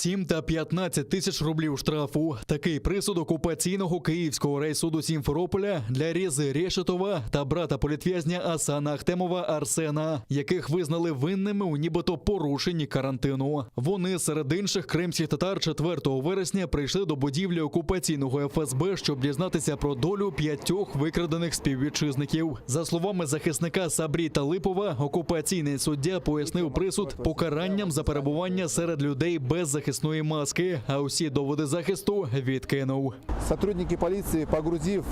7 та 15 тисяч рублів штрафу. Такий присуд окупаційного Київського райсуду Сімферополя для Рєзи Решетова та брата політв'язня Асана Ахтемова Арсена, яких визнали винними у нібито порушенні карантину. Вони серед інших кримських татар 4 вересня прийшли до будівлі окупаційного ФСБ, щоб дізнатися про долю 5 викрадених співвітчизників. За словами захисника Сабрі Талипова, окупаційний суддя пояснив присуд покаранням за перебування серед людей без захисної маски, а усі доводи захисту відкинув. Сотрудники полиции, погрузив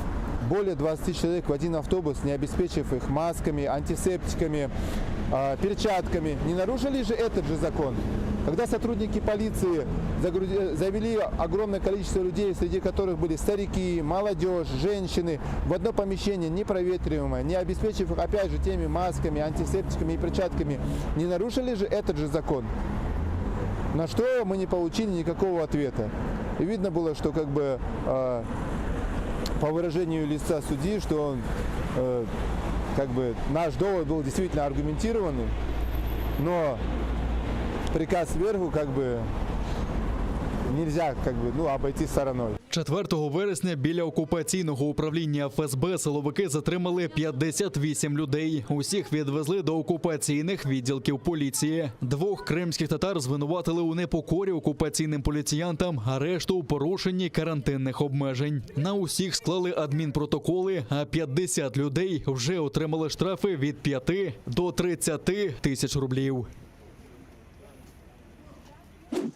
более 20 человек в один автобус, не обеспечив их масками, антисептиками, перчатками, не нарушили же этот же закон? Когда сотрудники полиции завели огромное количество людей, среди которых были старики, молодежь, женщины, в одно помещение непроветриваемое, не обеспечив их опять же теми масками, антисептиками и перчатками, не нарушили же этот же закон? На что мы не получили никакого ответа. И видно было, что по выражению лица судьи, что он, наш довод был действительно аргументированный, но приказ сверху нельзя обойти стороною. 4 вересня біля окупаційного управління ФСБ силовики затримали 58 людей. Усіх відвезли до окупаційних відділків поліції. 2 кримських татар звинуватили у непокорі окупаційним поліціянтам, а решту у порушенні карантинних обмежень. На усіх склали адмінпротоколи, а 50 людей вже отримали штрафи від 5 до 30 тисяч рублів.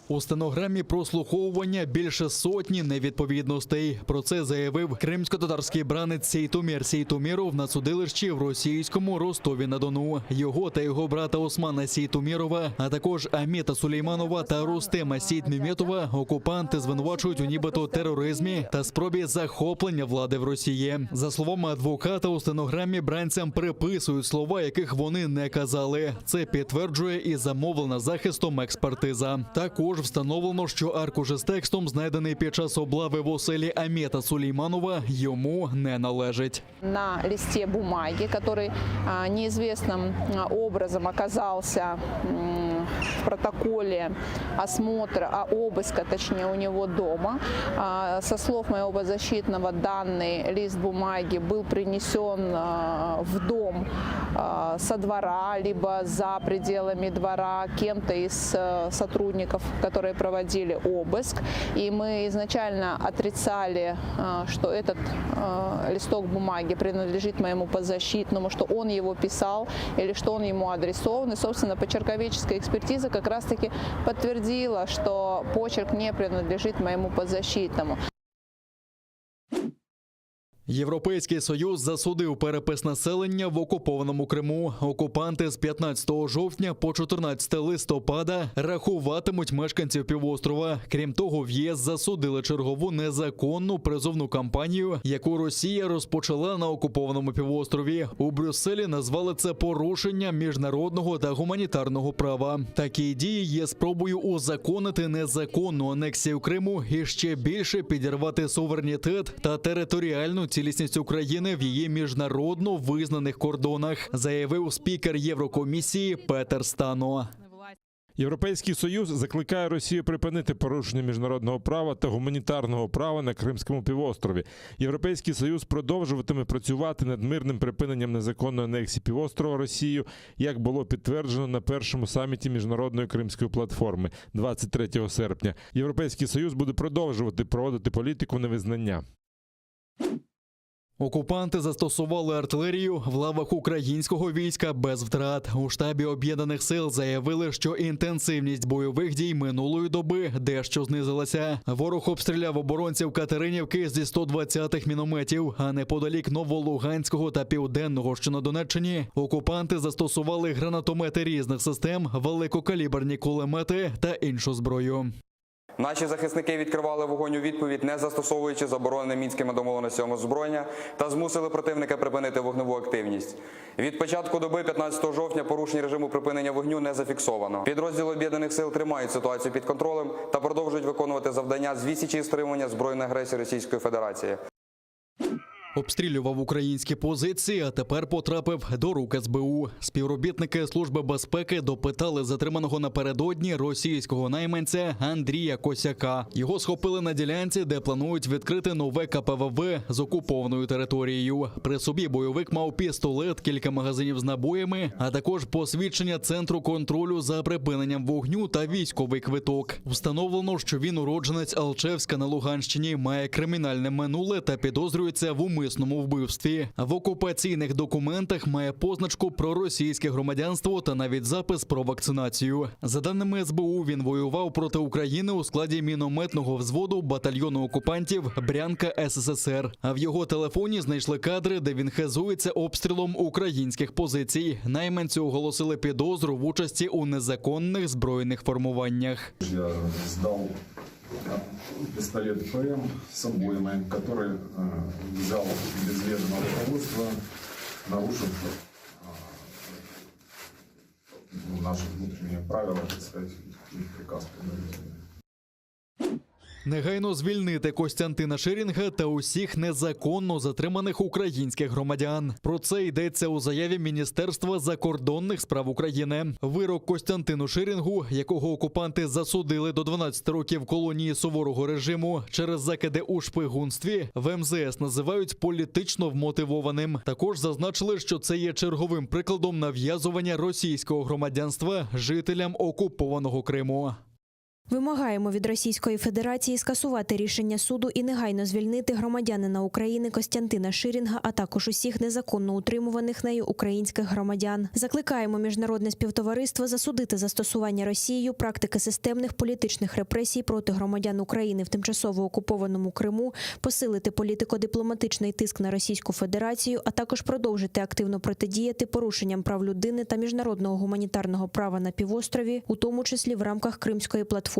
У стенограмі прослуховування більше сотні невідповідностей. Про це заявив кримсько-татарський бранець Сейтумір Сейтуміров на судилищі в російському Ростові-на-Дону. Його та його брата Османа Сейтумірова, а також Аміта Сулейманова та Рустема Сейтмеметова окупанти звинувачують у нібито тероризмі та спробі захоплення влади в Росії. За словами адвоката, у стенограмі бранцям приписують слова, яких вони не казали. Це підтверджує і замовлена захистом експертиза. Також встановлено, що аркуш із текстом, знайдений під час облави в оселі Аміта Сулейманова, йому не належить. На листе бумаги, который неизвестным образом оказался в протоколе осмотра, обыска, точнее, у него дома. Со слов моего защитного, данный лист бумаги был принесен в дом со двора, либо за пределами двора кем-то из сотрудников, которые проводили обыск. И мы изначально отрицали, что этот листок бумаги принадлежит моему подзащитному, что он его писал или что он ему адресован. И, собственно, почерковедческая экспертиза как раз-таки подтвердила, что почерк не принадлежит моему подзащитному. Європейський Союз засудив перепис населення в окупованому Криму. Окупанти з 15 жовтня по 14 листопада рахуватимуть мешканців півострова. Крім того, в ЄС засудили чергову незаконну призовну кампанію, яку Росія розпочала на окупованому півострові. У Брюсселі назвали це порушенням міжнародного та гуманітарного права. Такі дії є спробою узаконити незаконну анексію Криму і ще більше підірвати суверенітет та територіальну цілісність України в її міжнародно визнаних кордонах, заявив спікер Єврокомісії Петер Стано. Європейський Союз закликає Росію припинити порушення міжнародного права та гуманітарного права на Кримському півострові. Європейський Союз продовжуватиме працювати над мирним припиненням незаконної анексії півострова Росією, як було підтверджено на першому саміті Міжнародної Кримської платформи 23 серпня. Європейський Союз буде продовжувати проводити політику невизнання. Окупанти застосували артилерію в лавах українського війська без втрат. У штабі Об'єднаних сил заявили, що інтенсивність бойових дій минулої доби дещо знизилася. Ворог обстріляв оборонців Катеринівки зі 120-х мінометів, а неподалік Новолуганського та Південного, що на Донеччині, окупанти застосували гранатомети різних систем, великокаліберні кулемети та іншу зброю. Наші захисники відкривали вогонь у відповідь, не застосовуючи заборонене мінськими домовленостями озброєння, та змусили противника припинити вогневу активність. Від початку доби 15 жовтня порушень режиму припинення вогню не зафіксовано. Підрозділи Об'єднаних сил тримають ситуацію під контролем та продовжують виконувати завдання з відсічі і стримування збройної агресії Російської Федерації. Обстрілював українські позиції, а тепер потрапив до рук СБУ. Співробітники Служби безпеки допитали затриманого напередодні російського найманця Андрія Косяка. Його схопили на ділянці, де планують відкрити нове КПВВ з окупованою територією. При собі бойовик мав пістолет, кілька магазинів з набоями, а також посвідчення Центру контролю за припиненням вогню та військовий квиток. Встановлено, що він уродженець Алчевська на Луганщині, має кримінальне минуле та підозрюється в умисному вбивстві. В окупаційних документах має позначку про російське громадянство та навіть запис про вакцинацію. За даними СБУ, він воював проти України у складі мінометного взводу батальйону окупантів «Брянка СССР». А в його телефоні знайшли кадри, де він хизується обстрілом українських позицій. Найманцю оголосили підозру в участі у незаконних збройних формуваннях. Я сдал пистолет ПМ с обоймой, который взял без ведома руководства, нарушив наши внутренние правила, так сказать, и приказ предварительный. Негайно звільнити Костянтина Ширінга та усіх незаконно затриманих українських громадян. Про це йдеться у заяві Міністерства закордонних справ України. Вирок Костянтину Ширінгу, якого окупанти засудили до 12 років колонії суворого режиму через закиди у шпигунстві, в МЗС називають політично вмотивованим. Також зазначили, що це є черговим прикладом нав'язування російського громадянства жителям окупованого Криму. Вимагаємо від Російської Федерації скасувати рішення суду і негайно звільнити громадянина України Костянтина Ширінга, а також усіх незаконно утримуваних нею українських громадян. Закликаємо міжнародне співтовариство засудити застосування Росією практики системних політичних репресій проти громадян України в тимчасово окупованому Криму, посилити політико-дипломатичний тиск на Російську Федерацію, а також продовжити активно протидіяти порушенням прав людини та міжнародного гуманітарного права на півострові, у тому числі в рамках Кримської платформи.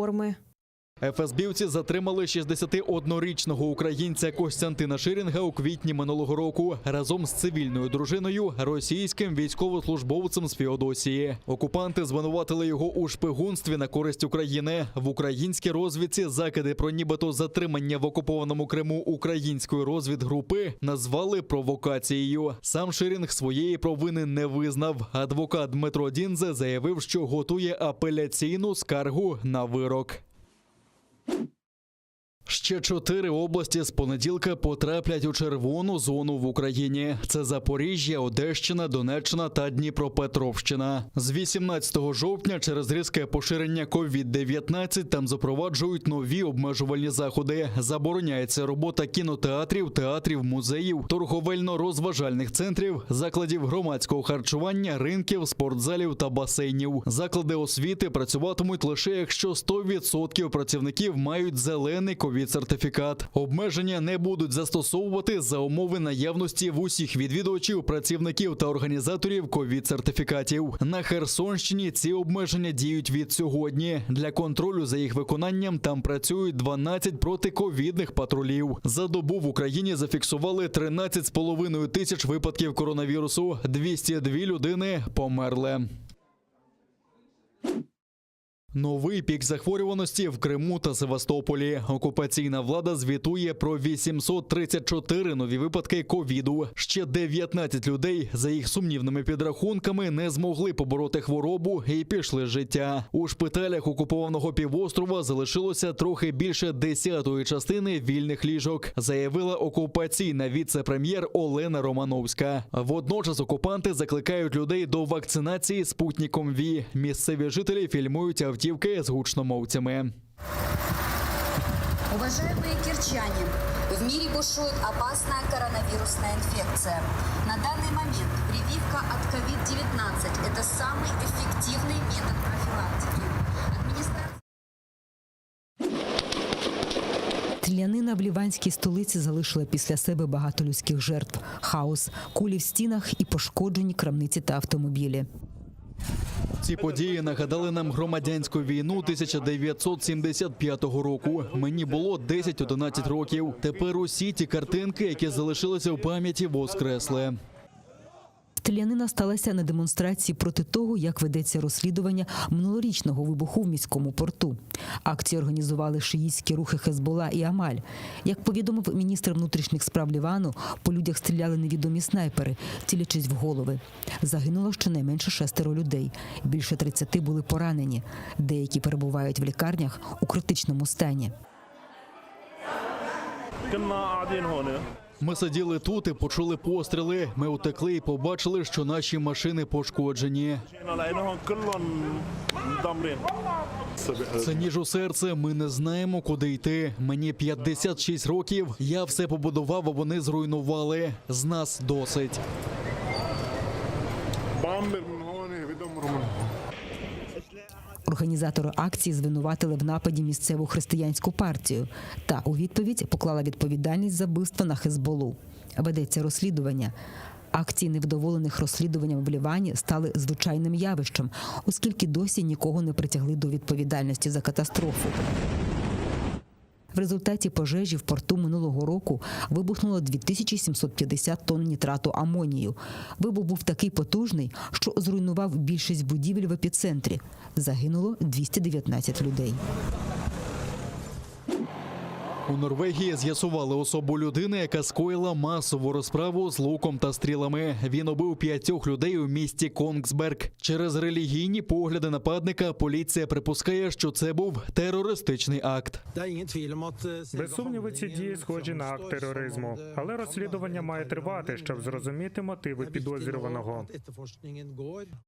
ФСБівці затримали 61-річного українця Костянтина Ширінга у квітні минулого року разом з цивільною дружиною, російським військовослужбовцем з Феодосії. Окупанти звинуватили його у шпигунстві на користь України. В українській розвідці закиди про нібито затримання в окупованому Криму української розвідгрупи назвали провокацією. Сам Ширінг своєї провини не визнав. Адвокат Дмитро Діндзе заявив, що готує апеляційну скаргу на вирок. Ще 4 області з понеділка потраплять у червону зону в Україні. Це Запоріжжя, Одещина, Донеччина та Дніпропетровщина. З 18 жовтня через різке поширення COVID-19 там запроваджують нові обмежувальні заходи. Забороняється робота кінотеатрів, театрів, музеїв, торговельно-розважальних центрів, закладів громадського харчування, ринків, спортзалів та басейнів. Заклади освіти працюватимуть лише якщо 100% працівників мають зелений ковід-сертифікат. Обмеження не будуть застосовувати за умови наявності в усіх відвідувачів, працівників та організаторів ковід-сертифікатів. На Херсонщині ці обмеження діють від сьогодні. Для контролю за їх виконанням там працюють 12 протиковідних патрулів. За добу в Україні зафіксували 13,5 тисяч випадків коронавірусу. 202 людини померли. Новий пік захворюваності в Криму та Севастополі. Окупаційна влада звітує про 834 нові випадки ковіду. Ще 19 людей, за їх сумнівними підрахунками, не змогли побороти хворобу і пішли з життя. У шпиталях окупованого півострова залишилося трохи більше 10-ї частини вільних ліжок, заявила окупаційна віце-прем'єр Олена Романовська. Водночас окупанти закликають людей до вакцинації спутником ВІ. Місцеві жителі фільмують автівки з гучномовцями. Уважаемые кирчане, в мире бушует опасная коронавирусная инфекция. На данный момент прививка от COVID-19 – это самый эффективный метод профилактики. Стрілянина в ліванській столиці залишила після себе багато людських жертв. Хаос, кулі в стінах і пошкоджені крамниці та автомобілі. Ці події нагадали нам громадянську війну 1975 року. Мені було 10-11 років. Тепер усі ті картинки, які залишилися в пам'яті, воскресли. Стрілянина сталася на демонстрації проти того, як ведеться розслідування минулорічного вибуху в міському порту. Акцію організували шиїтські рухи Хезбола і Амаль. Як повідомив міністр внутрішніх справ Лівану, по людях стріляли невідомі снайпери, цілячись в голови. Загинуло щонайменше 6 людей. Більше 30 були поранені. Деякі перебувають в лікарнях у критичному стані. Ми сиділи тут і почули постріли. Ми утекли і побачили, що наші машини пошкоджені. Це ніж у серце, ми не знаємо, куди йти. Мені 56 років, я все побудував, а вони зруйнували. З нас досить. Організатори акції звинуватили в нападі місцеву християнську партію та у відповідь поклала відповідальність за вбивство на Хезболу. Ведеться розслідування. Акції невдоволених розслідуванням в Лівані стали звичайним явищем, оскільки досі нікого не притягли до відповідальності за катастрофу. В результаті пожежі в порту минулого року вибухнуло 2750 тонн нітрату амонію. Вибух був такий потужний, що зруйнував більшість будівель в епіцентрі. Загинуло 219 людей. У Норвегії з'ясували особу людини, яка скоїла масову розправу з луком та стрілами. Він убив 5 людей у місті Конгсберг. Через релігійні погляди нападника поліція припускає, що це був терористичний акт. Без сумніву, ці дії схожі на акт тероризму. Але розслідування має тривати, щоб зрозуміти мотиви підозрюваного.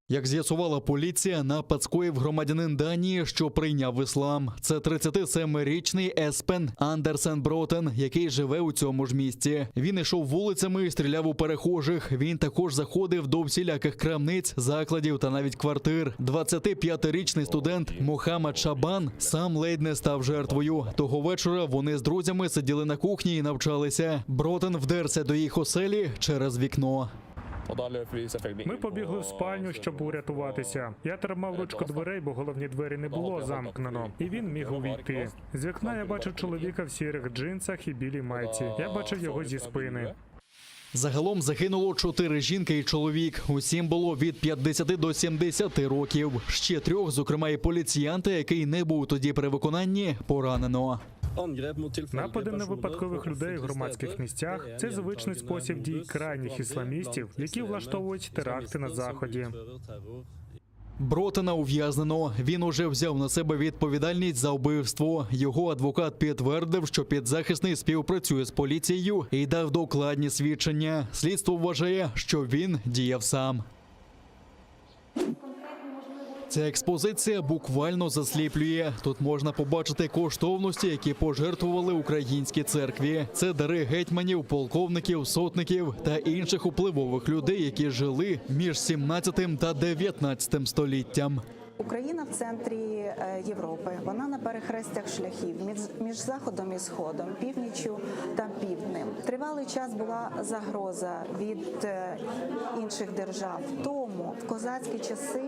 Як з'ясувала поліція, напад скоїв громадянин Данії, що прийняв іслам. Це 37-річний Еспен Андерсен Бротен, який живе у цьому ж місті. Він ішов вулицями і стріляв у перехожих. Він також заходив до всіляких крамниць, закладів та навіть квартир. 25-річний студент Мохаммад Шабан сам ледь не став жертвою. Того вечора вони з друзями сиділи на кухні і навчалися. Бротен вдерся до їх оселі через вікно. Ми побігли в спальню, щоб урятуватися. Я тримав ручку дверей, бо головні двері не було замкнено. І він міг увійти. З вікна я бачив чоловіка в сірих джинсах і білій майці. Я бачив його зі спини. Загалом загинуло 4 жінки і чоловік. Усім було від 50 до 70 років. Ще 3, зокрема і поліціянта, який не був тоді при виконанні, поранено. Напади на випадкових людей в громадських місцях – це звичний спосіб дій крайніх ісламістів, які влаштовують теракти на Заході. Бротена ув'язнено. Він уже взяв на себе відповідальність за вбивство. Його адвокат підтвердив, що підзахисний співпрацює з поліцією і дав докладні свідчення. Слідство вважає, що він діяв сам. Ця експозиція буквально засліплює. Тут можна побачити коштовності, які пожертвували українські церкві. Це дари гетьманів, полковників, сотників та інших впливових людей, які жили між 17 та 19 століттям. Україна в центрі Європи. Вона на перехрестях шляхів між Заходом і Сходом, північчю та півднем. Тривалий час була загроза від інших держав. Тому в козацькі часи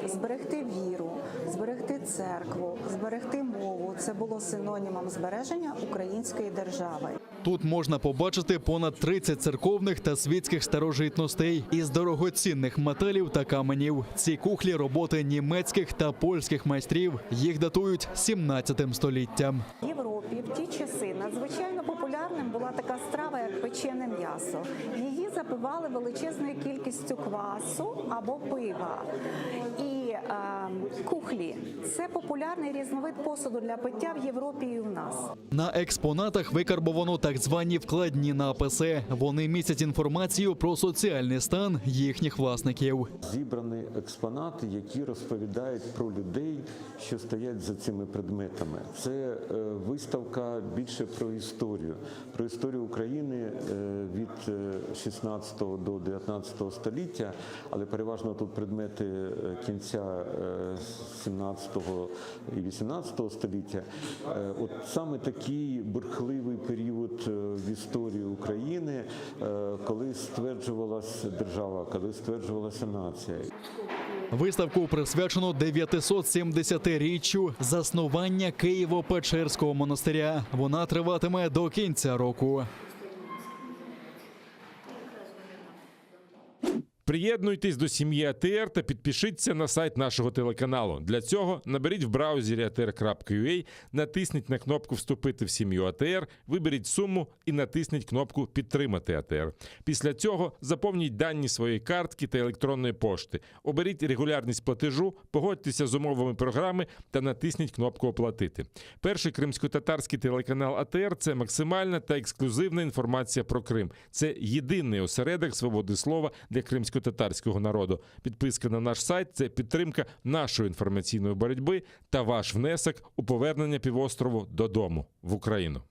зберегти віру, зберегти церкву, зберегти мову – це було синонімом збереження української держави. Тут можна побачити понад 30 церковних та світських старожитностей із дорогоцінних металів та каменів. Ці кухлі – роботи німецьких та польських майстрів. Їх датують 17 століттям. В Європі в ті часи надзвичайно популярним була така страва, як печене м'ясо. Її запивали величезною кількістю квасу або пива. І кухлі – це популярний різновид посуду для пиття в Європі і в нас. На експонатах викарбовано так звані вкладні написи. Вони містять інформацію про соціальний стан їхніх власників. Зібрані експонати, які розповідають про людей, що стоять за цими предметами. Це виставка більше про історію України від 16 до 19 століття, але переважно тут предмети кінця 17 і 18 століття. От саме такий бурхливий період в історії України, коли стверджувалася держава, коли стверджувалася нація. Виставку присвячено 970-річчю заснування Києво-Печерського монастиря. Вона триватиме до кінця року. Приєднуйтесь до сім'ї АТР та підпишіться на сайт нашого телеканалу. Для цього наберіть в браузері atr.ua, натисніть на кнопку «Вступити в сім'ю АТР», виберіть суму і натисніть кнопку «Підтримати АТР». Після цього заповніть дані своєї картки та електронної пошти. Оберіть регулярність платежу, погодьтеся з умовами програми та натисніть кнопку «Оплатити». Перший кримсько-татарський телеканал АТР – це максимальна та ексклюзивна інформація про Крим. Це єдиний осередок свободи слова для кримсько-татарського народу. Підписка на наш сайт – це підтримка нашої інформаційної боротьби та ваш внесок у повернення півострову додому, в Україну.